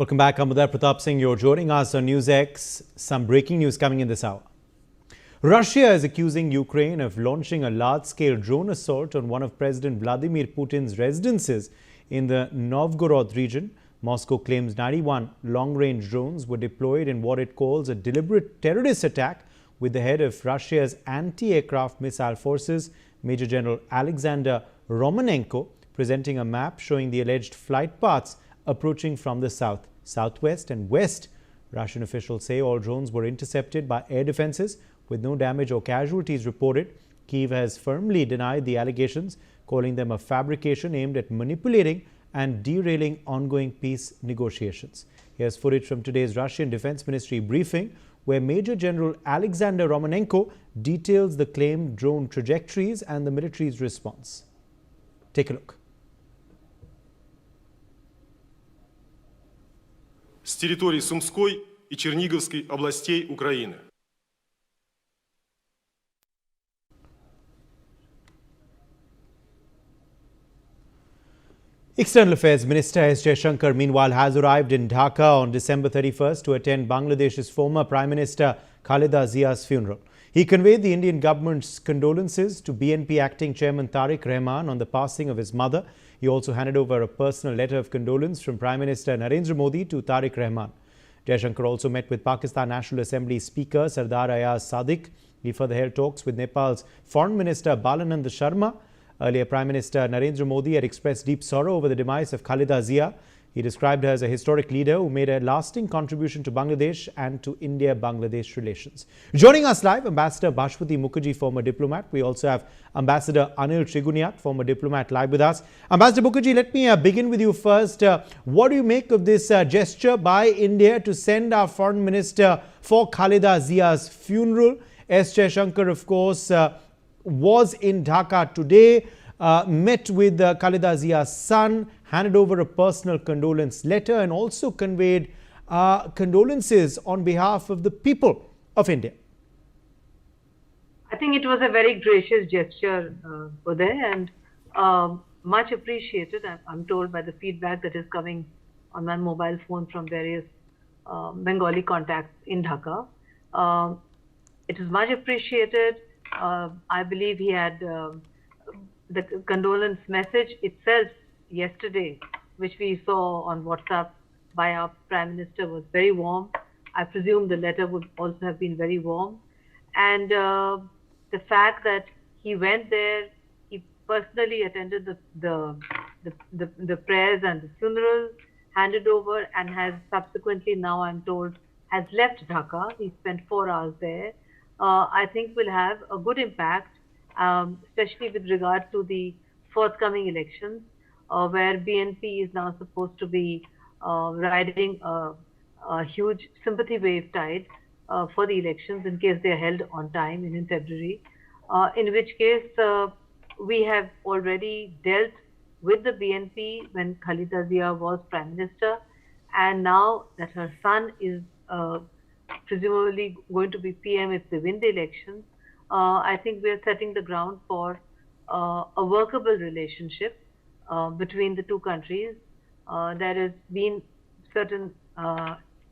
Welcome back. I'm Uday Pratap Singh. You're joining us on NewsX. Some breaking news coming in this hour. Russia is accusing Ukraine of launching a large-scale drone assault on one of President Vladimir Putin's residences in the Novgorod region. Moscow claims 91 long-range drones were deployed in what it calls a deliberate terrorist attack, with the head of Russia's anti-aircraft missile forces, Major General Alexander Romanenko, presenting a map showing the alleged flight paths approaching from the south, southwest and west. Russian officials say all drones were intercepted by air defenses with no damage or casualties reported. Kyiv has firmly denied the allegations, calling them a fabrication aimed at manipulating and derailing ongoing peace negotiations. Here's footage from today's Russian Defense Ministry briefing, where Major General Alexander Romanenko details the claimed drone trajectories and the military's response. Take a look. С территории Сумской и Черниговской областей Украины. External Affairs Minister Jaishankar, meanwhile, has arrived in Dhaka on December 31st to attend Bangladesh's former Prime Minister Khaleda Zia's funeral. He conveyed the Indian government's condolences to BNP Acting Chairman Tarique Rahman on the passing of his mother. He also handed over a personal letter of condolence from Prime Minister Narendra Modi to Tarique Rahman. Jaishankar also met with Pakistan National Assembly Speaker Sardar Ayaz Sadiq. He further held talks with Nepal's Foreign Minister Balanand Sharma. Earlier, Prime Minister Narendra Modi had expressed deep sorrow over the demise of Khaleda Zia. He described her as a historic leader who made a lasting contribution to Bangladesh and to India-Bangladesh relations. Joining us live, Ambassador Bashwati Mukherjee, former diplomat. We also have Ambassador Anil Triguniat, former diplomat, live with us. Ambassador Mukherjee, let me begin with you first. What do you make of this gesture by India to send our foreign minister for Khaleda Zia's funeral? S. Jaishankar, of course, was in Dhaka today, met with Khaleda Zia's son, handed over a personal condolence letter and also conveyed condolences on behalf of the people of India. I think it was a very gracious gesture, Uday, and much appreciated. I'm told by the feedback that is coming on my mobile phone from various Bengali contacts in Dhaka. It is much appreciated. I believe he had the condolence message itself yesterday, which we saw on WhatsApp by our Prime Minister, was very warm. I presume the letter would also have been very warm. And the fact that he went there, he personally attended the prayers and the funeral, handed over, and has subsequently, now I'm told, has left Dhaka. He spent 4 hours there. I think will have a good impact, especially with regard to the forthcoming elections, where BNP is now supposed to be riding a huge sympathy wave tide for the elections in case they are held on time in February, in which case we have already dealt with the BNP when Khaleda Zia was Prime Minister, and now that her son is presumably going to be PM if they win the elections, I think we are setting the ground for a workable relationship between the two countries. There has been certain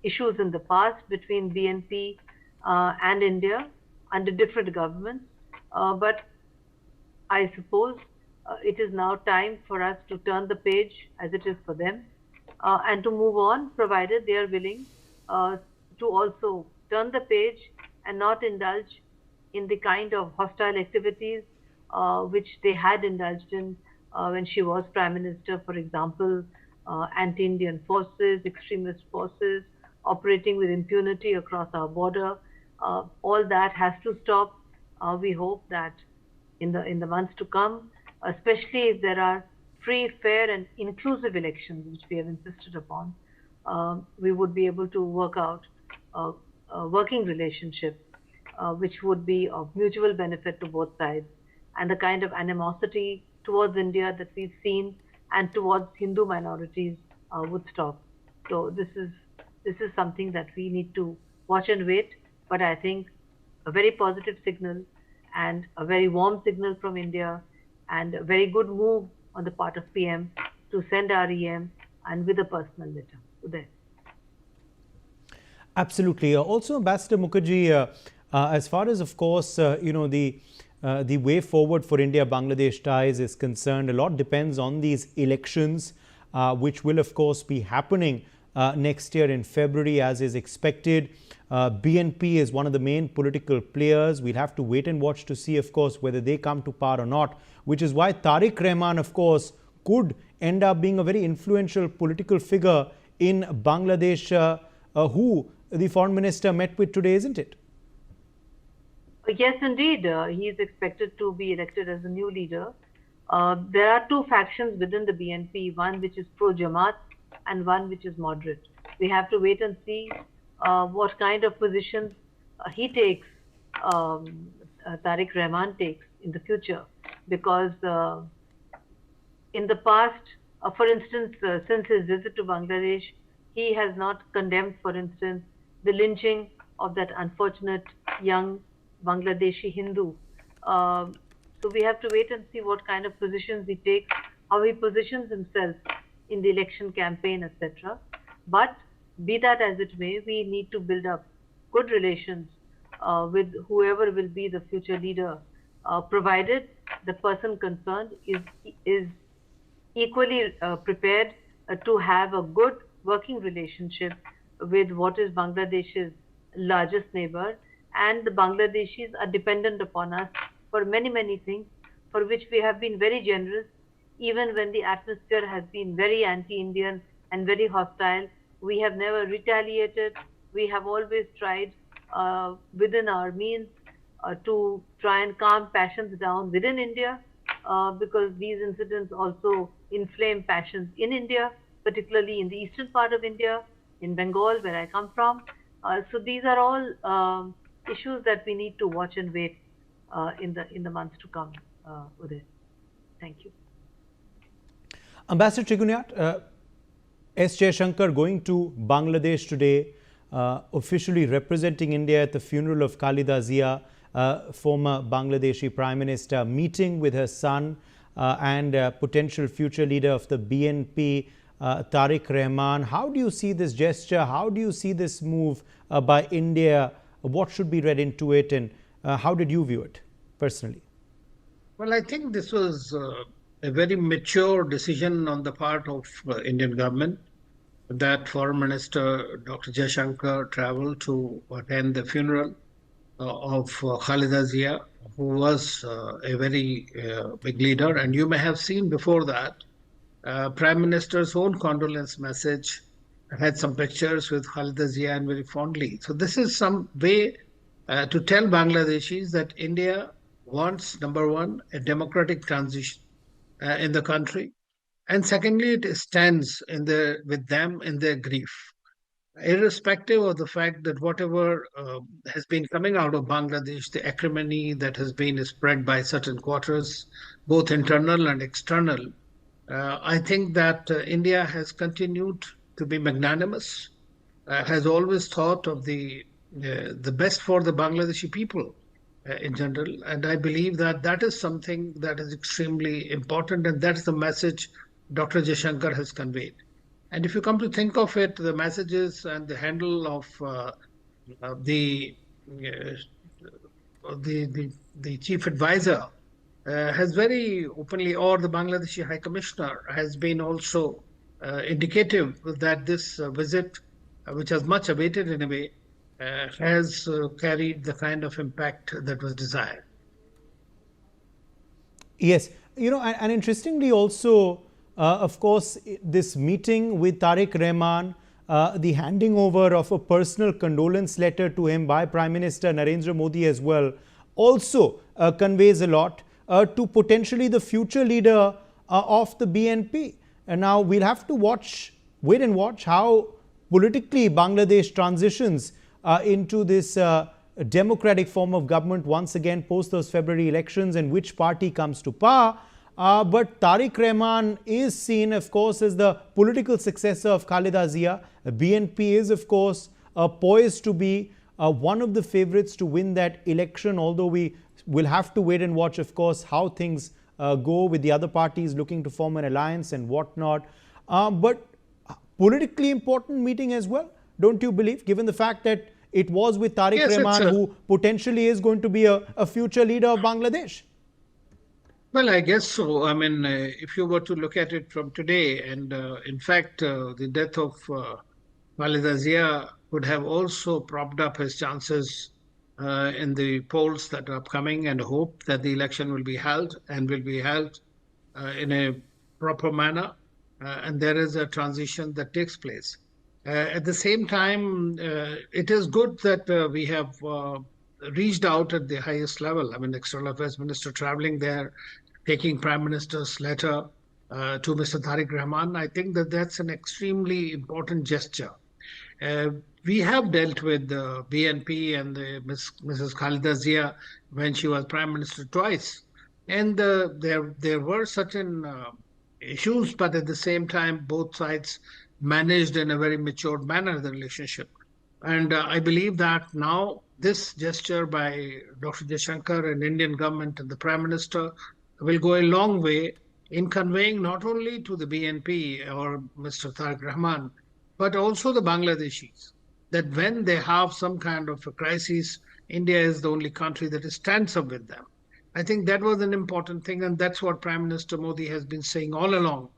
issues in the past between BNP and India under different governments, but I suppose it is now time for us to turn the page, as it is for them, and to move on, provided they are willing to also turn the page and not indulge in the kind of hostile activities which they had indulged in when she was Prime Minister. For example, anti-Indian forces, extremist forces operating with impunity across our border. All that has to stop. We hope that in the months to come, especially if there are free, fair and inclusive elections, which we have insisted upon, we would be able to work out a working relationship which would be of mutual benefit to both sides, and the kind of animosity towards India that we've seen and towards Hindu minorities would stop. So this is something that we need to watch and wait, but I think a very positive signal and a very warm signal from India, and a very good move on the part of PM to send our EAM and with a personal letter. Uday. Absolutely. Also, Ambassador Mukherjee, as far as, of course, the way forward for India-Bangladesh ties is concerned, a lot depends on these elections, which will, of course, be happening next year in February, as is expected. BNP is one of the main political players. We'll have to wait and watch to see, of course, whether they come to power or not, which is why Tarique Rahman, of course, could end up being a very influential political figure in Bangladesh, who the foreign minister met with today, isn't it? Yes, indeed. He is expected to be elected as a new leader. There are two factions within the BNP, one which is pro-Jamaat and one which is moderate. We have to wait and see what kind of positions he takes, Tarique Rahman takes in the future. Because in the past, for instance, since his visit to Bangladesh, he has not condemned, for instance, the lynching of that unfortunate young Bangladeshi Hindu. So we have to wait and see what kind of positions he takes, how he positions himself in the election campaign, etc. But be that as it may, we need to build up good relations with whoever will be the future leader, provided the person concerned is equally prepared to have a good working relationship with what is Bangladesh's largest neighbor, and the Bangladeshis are dependent upon us for many, many things, for which we have been very generous, even when the atmosphere has been very anti-Indian and very hostile. We have never retaliated. We have always tried within our means to try and calm passions down within India, because these incidents also inflame passions in India, particularly in the eastern part of India, in Bengal, where I come from. So these are all issues that we need to watch and wait in the months to come, Uday. Thank you. Ambassador Trigunyat, S. Jaishankar going to Bangladesh today, officially representing India at the funeral of Khaleda Zia, former Bangladeshi Prime Minister, meeting with her son and potential future leader of the BNP, Tarique Rahman. How do you see this gesture? How do you see this move by India? What should be read into it, and how did you view it personally? Well, I think this was a very mature decision on the part of Indian government, that Foreign Minister Dr. Jaishankar traveled to attend the funeral of Khaleda Zia, who was a very big leader. And you may have seen before that, Prime Minister's own condolence message had some pictures with Khaleda Zia and very fondly. So this is some way to tell Bangladeshis that India wants, number one, a democratic transition in the country. And secondly, it stands with them in their grief, irrespective of the fact that whatever has been coming out of Bangladesh, the acrimony that has been spread by certain quarters, both internal and external, I think that India has continued to be magnanimous, has always thought of the best for the Bangladeshi people in general. And I believe that that is something that is extremely important, and that's the message Dr. Jaishankar has conveyed. And if you come to think of it, the messages and the handle of the chief advisor has very openly, or the Bangladeshi High Commissioner has been also indicative that this visit, which was much awaited in a way, has carried the kind of impact that was desired. Yes, and interestingly also, of course, this meeting with Tarique Rahman, the handing over of a personal condolence letter to him by Prime Minister Narendra Modi as well, also conveys a lot to potentially the future leader of the BNP. And now we'll have to wait and watch how politically Bangladesh transitions into this democratic form of government once again post those February elections, and which party comes to power. But Tarique Rahman is seen, of course, as the political successor of Khaleda Zia. BNP is, of course, poised to be one of the favorites to win that election, although we will have to wait and watch, of course, how things go with the other parties looking to form an alliance and whatnot. But politically important meeting as well. don't you believe, given the fact that it was with Tarique Yes, Rahman, who potentially is going to be a future leader of Bangladesh? Well, I guess so. I mean, if you were to look at it from today, and in fact, the death of Khaleda Zia would have also propped up his chances in the polls that are upcoming, and hope that the election will be held and will be held in a proper manner, and there is a transition that takes place. At the same time, it is good that we have reached out at the highest level. I mean, External Affairs Minister traveling there, taking Prime Minister's letter to Mr. Tarique Rahman. I think that that's an extremely important gesture. We have dealt with the BNP and Mrs. Khaleda Zia when she was Prime Minister twice. And there were certain issues, but at the same time, both sides managed in a very matured manner the relationship. And I believe that now this gesture by Dr. Jaishankar and Indian government and the Prime Minister will go a long way in conveying not only to the BNP or Mr. Tarique Rahman, but also the Bangladeshis, that when they have some kind of a crisis, India is the only country that stands up with them. I think that was an important thing, and that's what Prime Minister Modi has been saying all along.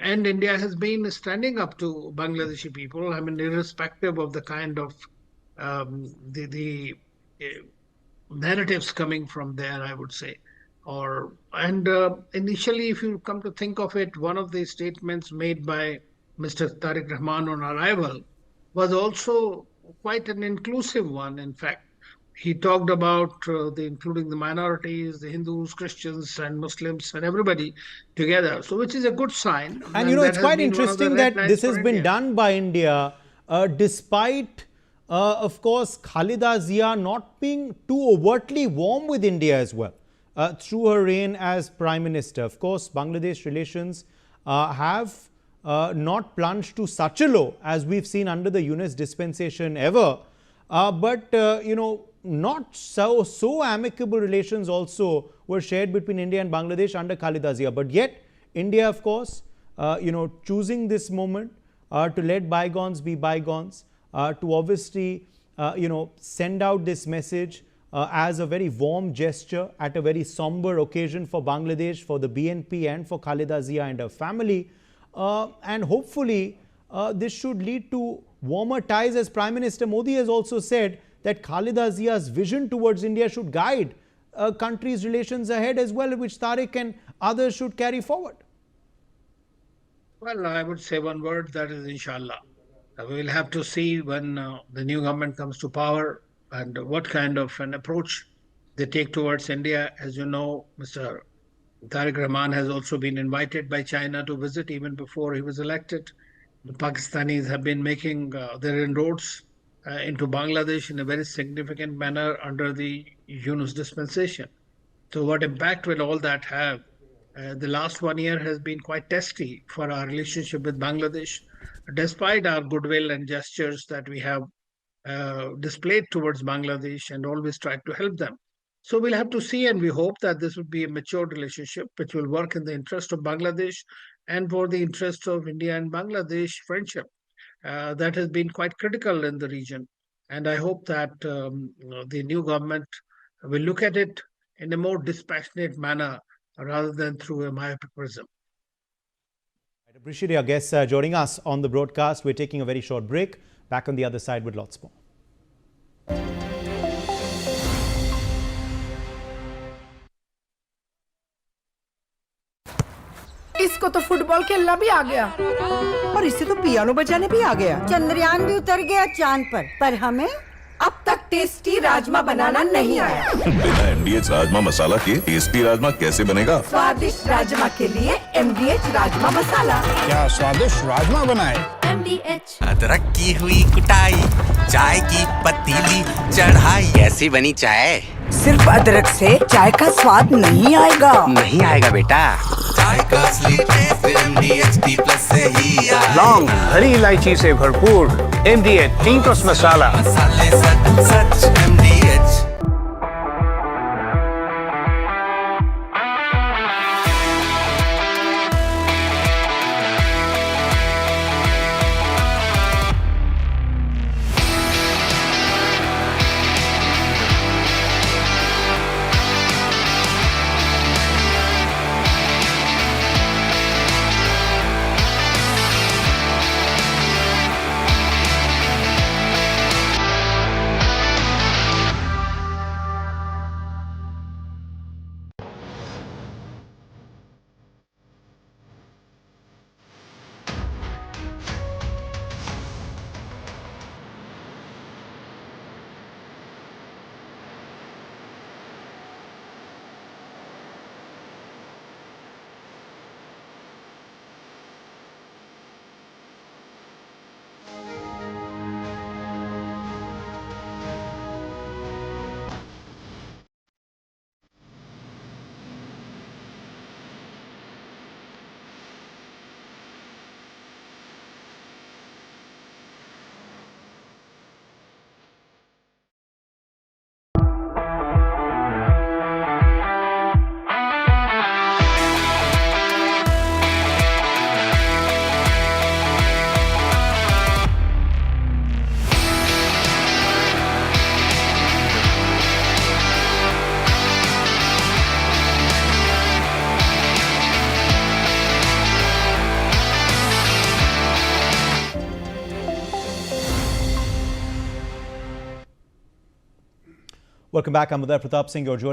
And India has been standing up to Bangladeshi people, I mean, irrespective of the kind of the narratives coming from there, I would say. Initially, if you come to think of it, one of the statements made by Mr. Tarique Rahman on arrival was also quite an inclusive one, in fact. He talked about including the minorities, the Hindus, Christians, and Muslims, and everybody together. So, which is a good sign. And it's quite interesting that this has been done by India, despite, of course, Khaleda Zia not being too overtly warm with India as well, through her reign as Prime Minister. Of course, Bangladesh relations have not plunged to such a low as we've seen under the Yunus dispensation ever. But not so amicable relations also were shared between India and Bangladesh under Khaleda Zia. But yet, India, of course, choosing this moment to let bygones be bygones, to obviously, send out this message as a very warm gesture at a very somber occasion for Bangladesh, for the BNP and for Khaleda Zia and her family. And hopefully, this should lead to warmer ties, as Prime Minister Modi has also said that Khaleda Zia's vision towards India should guide a country's relations ahead as well, which Tarique and others should carry forward. Well, I would say one word, that is inshallah. We will have to see when the new government comes to power and what kind of an approach they take towards India. As you know, Mr. Tarique Rahman has also been invited by China to visit even before he was elected. The Pakistanis have been making their inroads into Bangladesh in a very significant manner under the Yunus dispensation. So what impact will all that have? The last 1 year has been quite testy for our relationship with Bangladesh, despite our goodwill and gestures that we have displayed towards Bangladesh and always tried to help them. So we'll have to see, and we hope that this will be a mature relationship which will work in the interest of Bangladesh and for the interest of India and Bangladesh friendship. That has been quite critical in the region. And I hope that the new government will look at it in a more dispassionate manner rather than through a myopic prism. I appreciate your guests joining us on the broadcast. We're taking a very short break. Back on the other side with lots more. इसको तो football खेलना भी आ गया और इसे तो piano बजाने भी आ गया। चंद्रयान भी उतर गया चांद पर हमें अब तक टेस्टी राजमा बनाना नहीं आया। बिना एमडीएच राजमा मसाला के टेस्टी राजमा कैसे बनेगा? स्वादिष्ट राजमा के लिए एमडीएच राजमा मसाला। क्या स्वादिष्ट राजमा बनाए? एमडीएच। अदरक की हुई कुटाई, चाय की पतीली चढ़ाई, कैसी बनी चाय? सिर्फ अदरक से चाय का स्वाद नहीं आएगा। नहीं आएगा बेटा, चाय का असली टेस्ट एमडीएच+ से ही आएगा। लौंग, हरी इलायची से भरपूर एमडीएच 3+ मसाला। मसाले सच MDH. Welcome back. I'm Uday Pratap Singh. You're joining